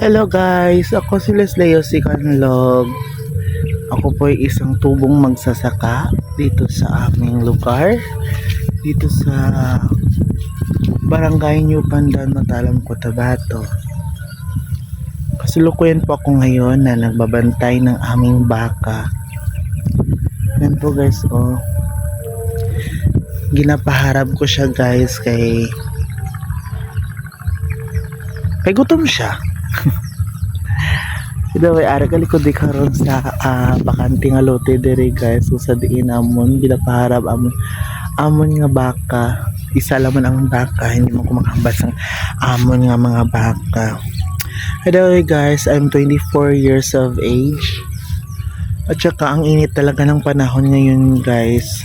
Hello guys, ako si Lesley si Kanlog. Ako po ay isang tubong magsasaka dito sa aming lugar. Dito sa Barangay New Pandan, Matalam, Cotabato. Kasalukuyan po ako ngayon na nagbabantay ng aming baka. Yan po guys, oh. Ginapaharap ko siya guys kay gutom siya. Ida way ara kalikod di karon sa bakante nga lote dere guys, so sa diin amon ginapaharap amon nga baka. Isa lamang ang baka, hindi mo ko makahambas ang amon nga mga baka. Ida way guys, I'm 24 years of age. At saka ang init talaga ng panahon ngayon guys.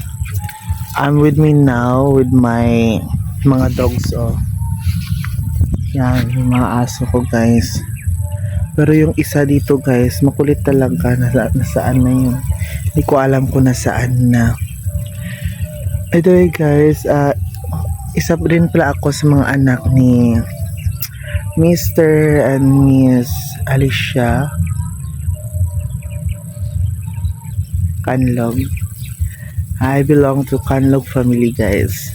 I'm with me now with my mga dogs, oh. Yan, yung mga aso ko guys. Pero yung isa dito guys, makulit talaga. Nasaan na yun? Hindi ko alam kung nasaan na. Anyway guys, isa rin pala ako sa mga anak ni Mr. and Miss Alicia Kanlog. I belong to Kanlog family guys.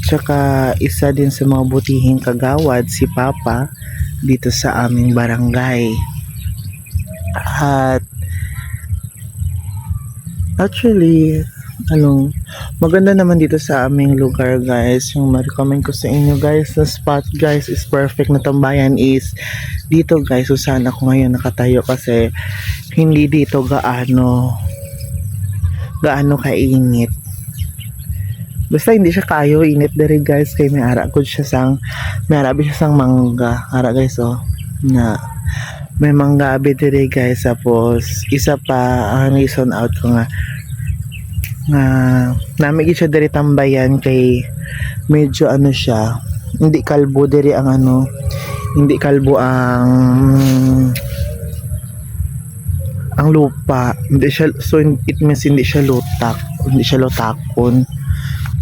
Tsaka isa din sa mga butihing kagawad si Papa dito sa aming barangay. At actually maganda naman dito sa aming lugar guys. Yung ma-recommend ko sa inyo guys na spot guys is perfect na tambayan is dito guys. So sana ako ngayon nakatayo kasi hindi dito gaano kainit. Basta hindi siya kayo init dere guys, kay may ara gud siya sang mangga ara guys, oh, na may mangga abi dere guys. Tapos isa pa ang reason out ko nga namigi siya dere tambayan kay medyo siya, hindi kalbo dere ang hindi kalbo ang lupa, hindi siya, so it means hindi siya lutakon.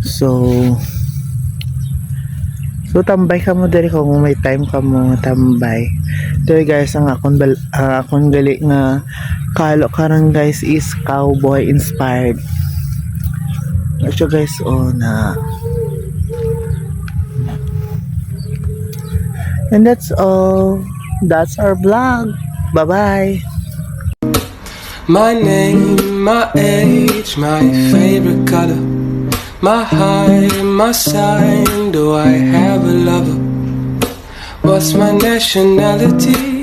So tambay ka mo diri kung may time ka mo tambay. Diri guys, ang akong gali nga kalo karon guys is cowboy inspired. So guys, oh na. And that's all. That's our vlog. Bye-bye. My name, my age, my favorite color, my height, my sign, do I have a lover? What's my nationality?